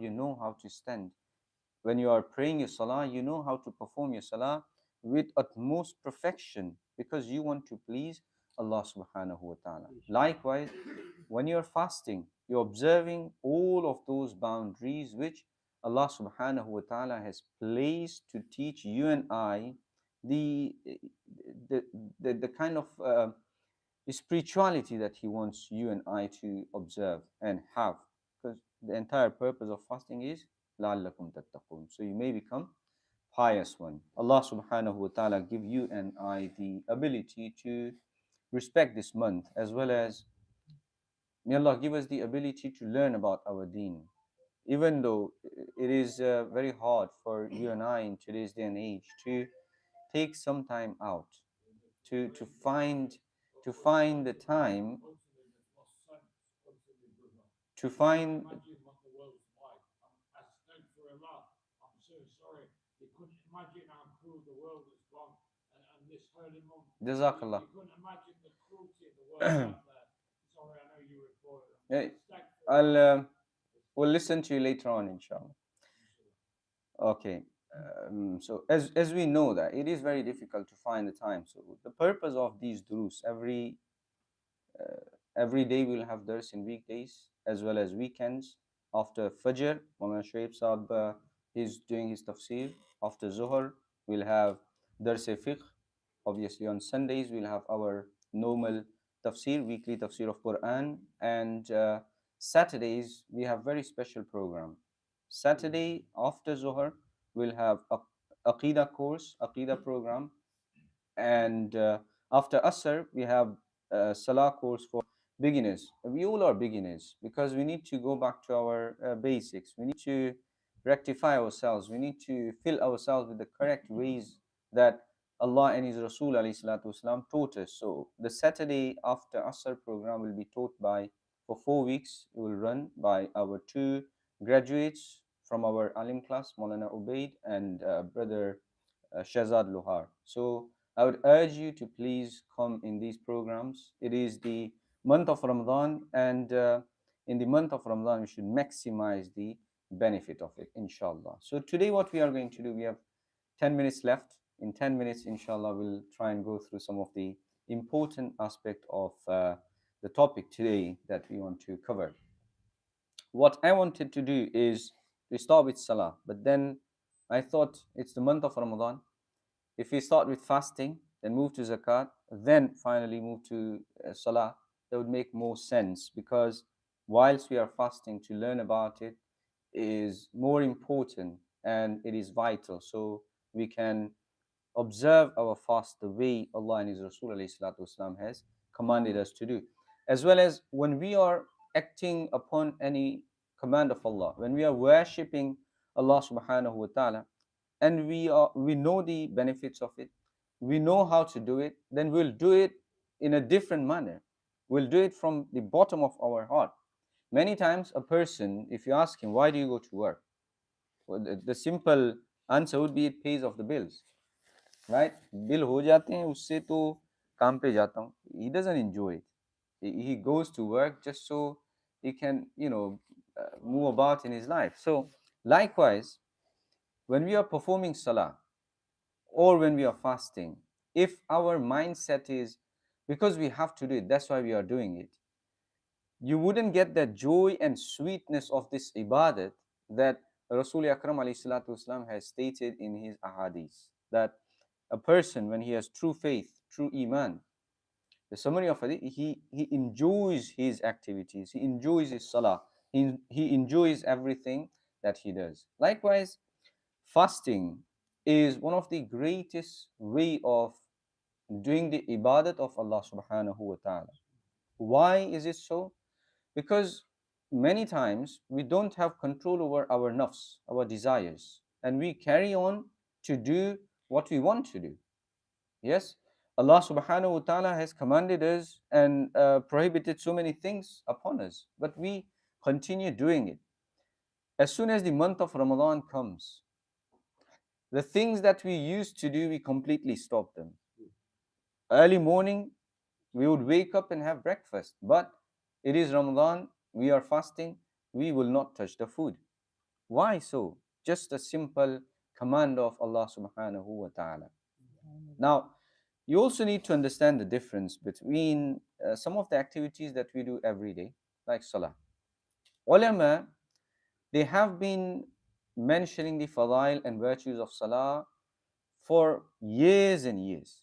you know how to stand. When you are praying your salah, you know how to perform your salah with utmost perfection, because you want to please Allah subhanahu wa ta'ala. Likewise, when you're fasting, you're observing all of those boundaries which Allah subhanahu wa ta'ala has placed to teach you and I the the the kind of spirituality that He wants you and I to observe and have. Because the entire purpose of fasting is لَعَلَّكُمْ تَتَّقُونَ, so you may become pious one. Allah subhanahu wa ta'ala give you and I the ability to respect this month, as well as may Allah give us the ability to learn about our deen. Even though it is very hard for you and I in today's day and age to take some time out to find the time to find. Jazakallah. Yeah, we'll listen to you later on, inshallah. Okay. So as we know that it is very difficult to find the time. So the purpose of these durus, every day we'll have dars in weekdays as well as weekends. After Fajr, Mawlana Shaib Saab is doing his tafsir. After Zuhr, we'll have dars fiqh. Obviously, on Sundays, we'll have our normal tafsir, weekly tafsir of Quran. And Saturdays, we have very special program. Saturday, after Zuhr, we'll have a Aqidah course, Aqidah program. And after Asr, we have a Salah course for beginners. We all are beginners because we need to go back to our basics. We need to rectify ourselves. We need to fill ourselves with the correct ways that Allah and His Rasul alayhi salatu wasalam taught us. So the Saturday after Asr program will be taught by, for 4 weeks, it will run by our two graduates from our Alim class, Maulana Ubaid and brother Shazad Lohar. So I would urge you to please come in these programs. It is the month of Ramadan, and in the month of Ramadan, we should maximize the benefit of it, inshallah. So today, what we are going to do, we have 10 minutes left. In 10 minutes, inshallah, we'll try and go through some of the important aspect of the topic today that we want to cover. What I wanted to do is to start with Salah, but then I thought it's the month of Ramadan. If we start with fasting, then move to Zakat, then finally move to Salah, that would make more sense, because whilst we are fasting, to learn about it is more important and it is vital. So we can observe our fast the way Allah and His Rasul والسلام, has commanded us to do. As well as when we are acting upon any command of Allah, when we are worshipping Allah subhanahu wa ta'ala, and we know the benefits of it, we know how to do it, then we'll do it in a different manner. We'll do it from the bottom of our heart. Many times a person, if you ask him, why do you go to work? Well, the simple answer would be, it pays off the bills, right? Bill हो जाते हैं उससे तो काम पे जाता हूँ. He doesn't enjoy it. He goes to work just so he can, move about in his life. So likewise, when we are performing salah or when we are fasting, if our mindset is because we have to do it, that's why we are doing it, you wouldn't get that joy and sweetness of this ibadat that Rasul Akram alayhi salatu wasalam has stated in his ahadith, that a person, when he has true faith, true iman, the summary of it, he enjoys his activities, he enjoys his salah, he enjoys everything that he does. Likewise, fasting is one of the greatest way of doing the ibadat of Allah subhanahu wa ta'ala. Why is it so? Because many times we don't have control over our nafs, our desires, and we carry on to do what we want to do. Yes, Allah subhanahu wa ta'ala has commanded us and prohibited so many things upon us, but we continue doing it. As soon as the month of Ramadan comes, the things that we used to do, we completely stop them. Early morning, we would wake up and have breakfast, but it is Ramadan, we are fasting, we will not touch the food. Why so? Just a simple command of Allah subhanahu wa ta'ala. Now, you also need to understand the difference between some of the activities that we do every day, like Salah. Ulama, they have been mentioning the fadail and virtues of Salah for years and years.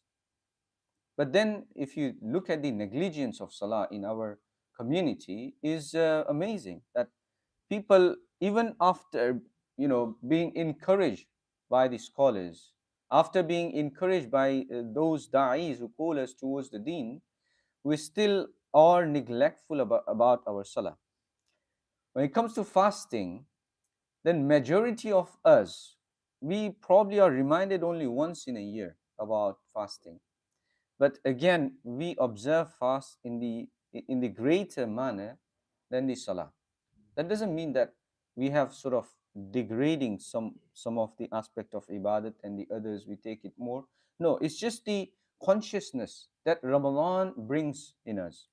But then, if you look at the negligence of Salah in our community, is amazing that people, even after being encouraged by the scholars, after being encouraged by those da'is who call us towards the deen, we still are neglectful about our Salah. When it comes to fasting, then majority of us, we probably are reminded only once in a year about fasting. But again, we observe fast in the greater manner than the Salah. That doesn't mean that we have sort of degrading some of the aspect of ibadat and the others we take it more. No, it's just the consciousness that Ramadan brings in us.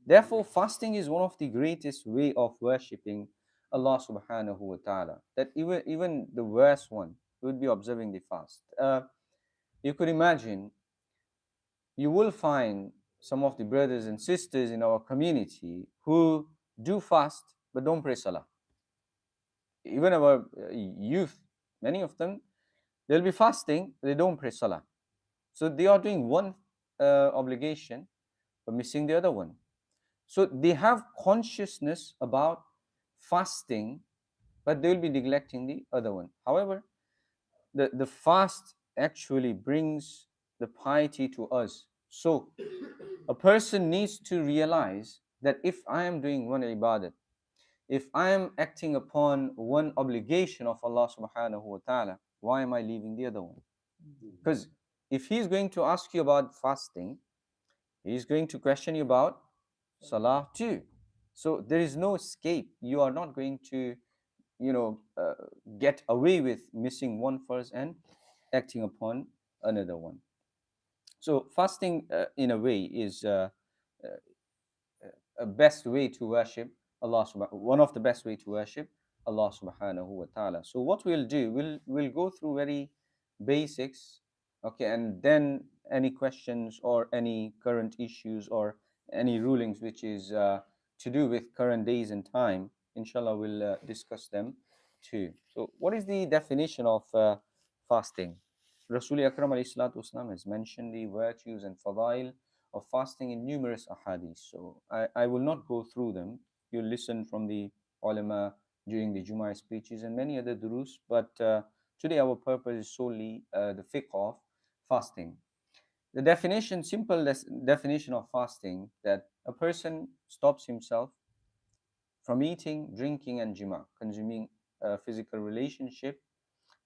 Therefore, fasting is one of the greatest way of worshipping Allah subhanahu wa ta'ala. That even the worst one would be observing the fast. You could imagine, you will find some of the brothers and sisters in our community who do fast but don't pray Salah. Even our youth, many of them, they'll be fasting, they don't pray Salah. So they are doing one obligation but missing the other one. So they have consciousness about fasting, but they will be neglecting the other one. However, the fast actually brings the piety to us. So a person needs to realize that if I am doing one ibadat, if I am acting upon one obligation of Allah subhanahu wa ta'ala, why am I leaving the other one? Because if he's going to ask you about fasting, he's going to question you about Salah too. So there is no escape. You are not going to, get away with missing one first and acting upon another one. So fasting, in a way, is a best way to worship Allah subhanahu, one of the best way to worship Allah subhanahu wa ta'ala. So what we'll do, we'll go through very basics, okay, and then any questions or any current issues or any rulings which is to do with current days and time, inshallah we'll discuss them too. So what is the definition of fasting? Rasul Akram alayhi salatu wasalam has mentioned the virtues and fadail of fasting in numerous ahadith. So I will not go through them. You'll listen from the ulama during the Jummah speeches and many other durus. But today our purpose is solely the fiqh of fasting. The definition, simple definition of fasting, that a person stops himself from eating, drinking, and jima, consuming a physical relationship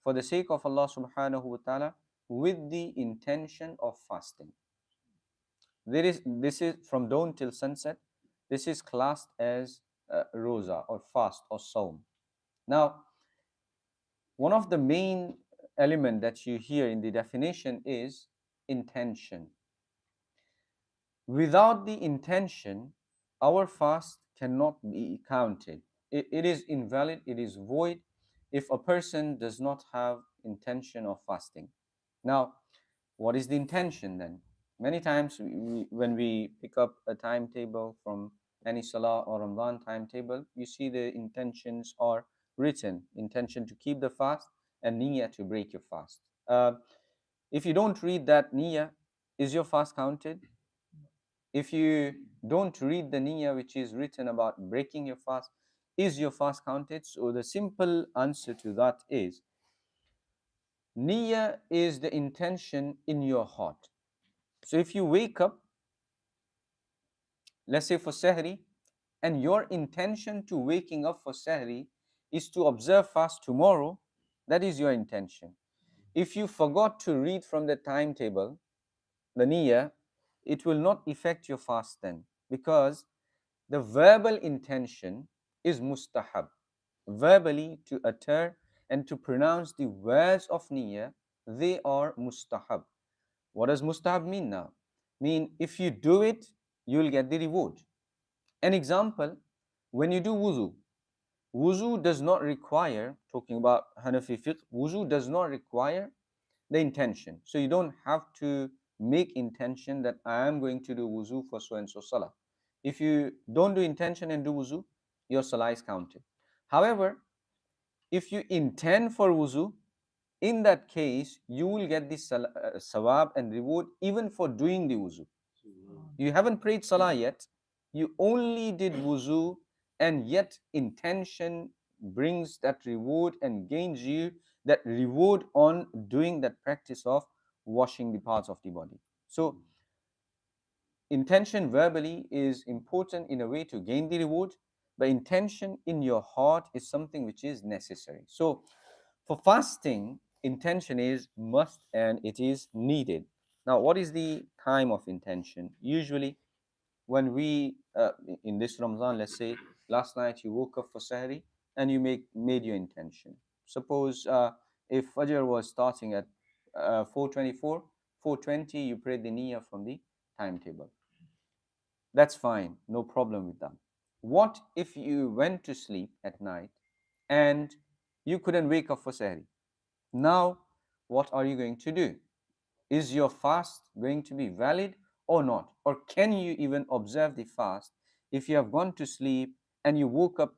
for the sake of Allah subhanahu wa ta'ala with the intention of fasting. This is from dawn till sunset. This is classed as roza or fast or saum. Now, one of the main element that you hear in the definition is intention. Without the intention, our fast cannot be counted. It is invalid, it is void if a person does not have intention of fasting. Now, what is the intention then? Many times when we pick up a timetable from any Salah or Ramadan timetable, you see the intentions are written: intention to keep the fast and niyyah to break your fast. If you don't read that niyyah, is your fast counted? If you don't read the niyyah which is written about breaking your fast, is your fast counted? So the simple answer to that is, niyyah is the intention in your heart. So if you wake up, let's say for Sahri, and your intention to waking up for Sahri is to observe fast tomorrow, that is your intention. If you forgot to read from the timetable, the niyyah, it will not affect your fast then, because the verbal intention is mustahab. Verbally to utter and to pronounce the words of niyyah, they are mustahab. What does mustahab mean now? Mean if you do it, you will get the reward. An example, when you do wudu, wuzu does not require, talking about Hanafi fiqh, wuzu does not require the intention. So you don't have to make intention that I am going to do wuzu for so and so salah. If you don't do intention and do wuzu, your salah is counted. However, if you intend for wuzu, in that case, you will get the sawab and reward even for doing the wuzu. You haven't prayed salah yet, you only did wuzu, and yet intention brings that reward and gains you that reward on doing that practice of washing the parts of the body. So intention verbally is important in a way to gain the reward, but intention in your heart is something which is necessary. So for fasting, intention is must and it is needed. Now, what is the time of intention? Usually, when we in this Ramadan, let's say last night you woke up for Sahri and you made your intention. Suppose if Fajr was starting at 4:24, 4:20, you prayed the niyyah from the timetable. That's fine, no problem with that. What if you went to sleep at night and you couldn't wake up for Sahri? Now, what are you going to do? Is your fast going to be valid or not? Or can you even observe the fast if you have gone to sleep and you woke up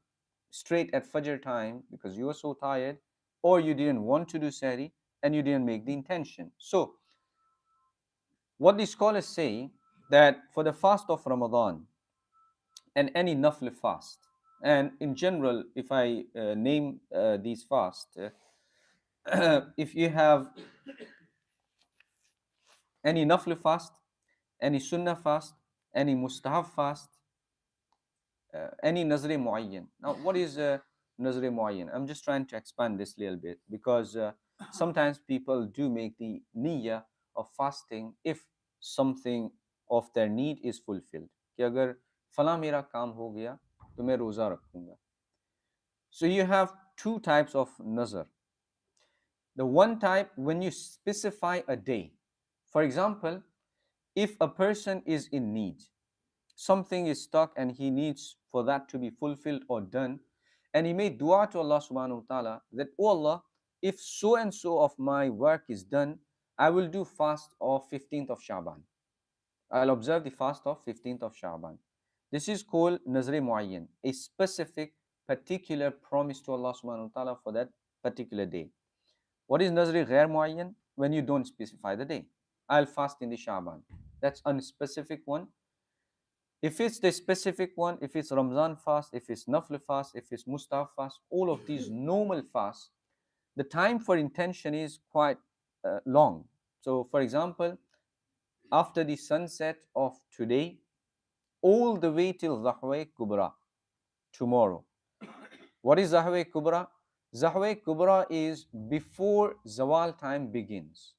straight at Fajr time because you were so tired, or you didn't want to do Sahri and you didn't make the intention? So, what the scholars say that for the fast of Ramadan and any nafl fast, and in general, if I name these fasts, if you have any nafl fast, any sunnah fast, any mustahab fast, any nazri muayyan. Now, what is nazri muayyan? I'm just trying to expand this a little bit because sometimes people do make the niyyah of fasting if something of their need is fulfilled. कि अगर फला मेरा काम हो गया तो मैं रोज़ा रखूंगा. So you have two types of nazar. The one type, when you specify a day. For example, if a person is in need, something is stuck and he needs for that to be fulfilled or done, and he made dua to Allah subhanahu wa ta'ala that, oh Allah, if so and so of my work is done, I will do fast of 15th of Shaban. I'll observe the fast of 15th of Shaban. This is called Nazri Muayyan, a specific, particular promise to Allah subhanahu wa ta'ala for that particular day. What is Nazri Ghair Muayyan? When you don't specify the day. I'll fast in the Shaban. That's unspecific one. If it's the specific one, if it's Ramzan fast, if it's Nafl fast, if it's Mustaf fast, all of these normal fasts, the time for intention is quite long. So, for example, after the sunset of today, all the way till Zahwa Kubra, tomorrow. What is Zahwa Kubra? Zahwa Kubra is before Zawal time begins.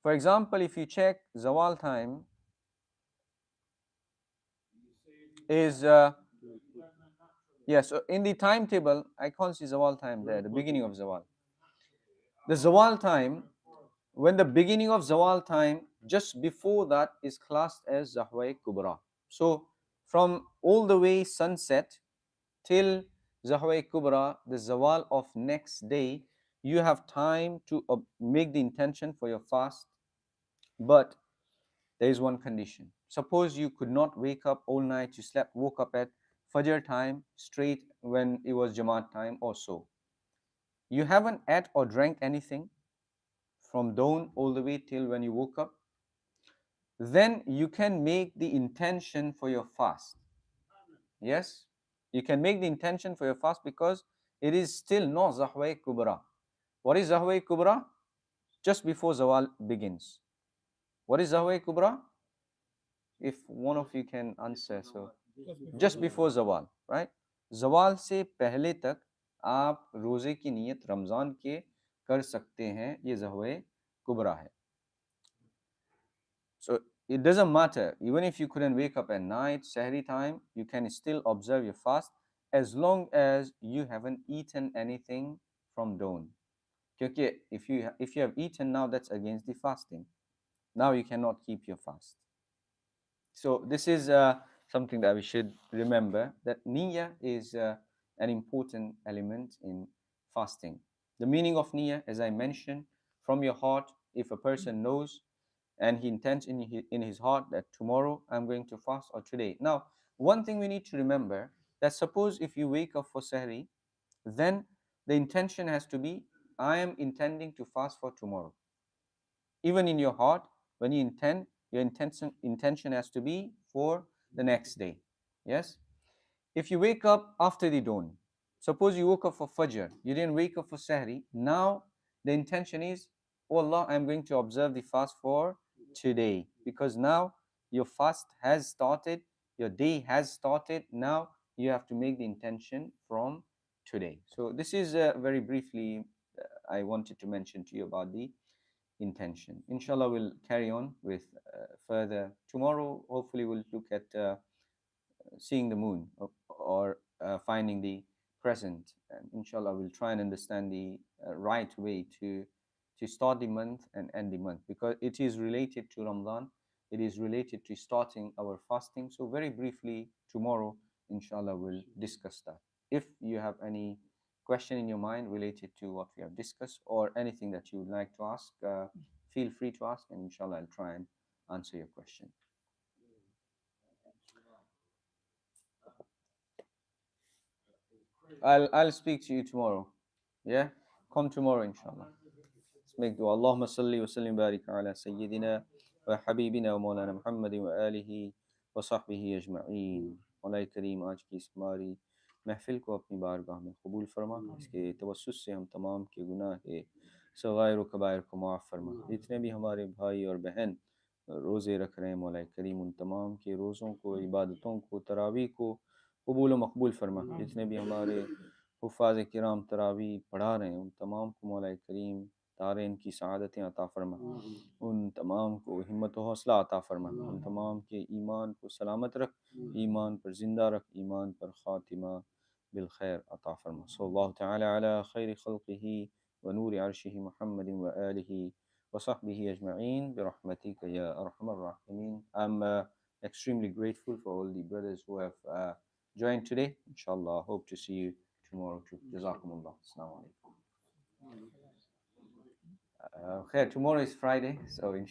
For example, if you check Zawal time is yes, so in the timetable, I can't see Zawal time there, the beginning of Zawal. The Zawal time, when the beginning of Zawal time, just before that is classed as Zahwa Kubra. So from all the way sunset till Zahwa Kubra, the Zawal of next day, you have time to make the intention for your fast. But there is one condition. Suppose you could not wake up all night, you slept, woke up at Fajr time, straight when it was Jamaat time or so. You haven't ate or drank anything from dawn all the way till when you woke up. Then you can make the intention for your fast. Yes, you can make the intention for your fast because it is still not Zahwa Kubra. What is Zahwa Kubra? Just before Zawal begins. What is Zahwa Kubra? If one of you can answer, so just before Zawal, right? Zawal से पहले तक आप रोज़े की नियत रमज़ान के कर सकते हैं, ये ज़हवे कुबरा है. So it doesn't matter, even if you couldn't wake up at night, Sahri time, you can still observe your fast as long as you haven't eaten anything from dawn. Okay, if you have eaten now, that's against the fasting. Now you cannot keep your fast. So this is something that we should remember, that niyyah is an important element in fasting. The meaning of niyyah, as I mentioned, from your heart, if a person knows and he intends in his heart that tomorrow I'm going to fast or today. Now, one thing we need to remember, that suppose if you wake up for Sahri, then the intention has to be, I am intending to fast for tomorrow. Even in your heart, when you intend, your intention has to be for the next day. Yes? If you wake up after the dawn, suppose you woke up for Fajr, you didn't wake up for Sahri, now the intention is, oh Allah, I'm going to observe the fast for today. Because now your fast has started, your day has started, now you have to make the intention from today. So this is very briefly, I wanted to mention to you about the intention. Inshallah, we'll carry on with further. Tomorrow, hopefully, we'll look at seeing the moon, or finding the crescent. And inshallah, we'll try and understand the right way to start the month and end the month, because it is related to Ramadan. It is related to starting our fasting. So very briefly, tomorrow, inshallah, we'll discuss that. If you have any question in your mind related to what we have discussed, or anything that you would like to ask, feel free to ask, and inshallah, I'll try and answer your question. I'll speak to you tomorrow. Yeah, come tomorrow, inshallah. Let's make dua. Allahumma salli wa sallim barik ala sayyidina wa habibina wa maulana Muhammadin wa alihi wa sahbihi ajma'in. मौला करीम आज की इस हमारी महफिल को अपनी बारगाह में कबूल फरमा, इसके तवस्सुस से हम तमाम के गुनाह सगायर व कबायर को माफ़ फरमा। जितने भी हमारे भाई और बहन रोज़े रख रहे हैं, मौला करीम उन तमाम के रोज़ों को, इबादतों को, तरावी को कबूल व मकबूल फरमा। जितने भी हमारे हुफ़ाज़ किराम तरावी पढ़ा रहे हैं, उन तमाम को मौला करीम दारैन की सआदतें अता फरमा। उन तमाम को हिम्मत व हौसला अता फरमा। उन तमाम के ईमान को सलामत रख, ईमान पर ज़िंदा रख, ईमान पर ख़ातिमा बिल खैर अता फरमा। सल्लल्लाहु तआला अला खैरि खल्क़िही व नूरि अर्शिही मुहम्मदिन व आलिही व सहबिही अजमईन बिरहमतिका या अरहमर राहिमीन। I'm extremely grateful for all the brothers who have joined today. Inshallah, hope to see you tomorrow too. Jazakumullah. Assalamu alaikum. Khair, tomorrow is Friday, so inshallah.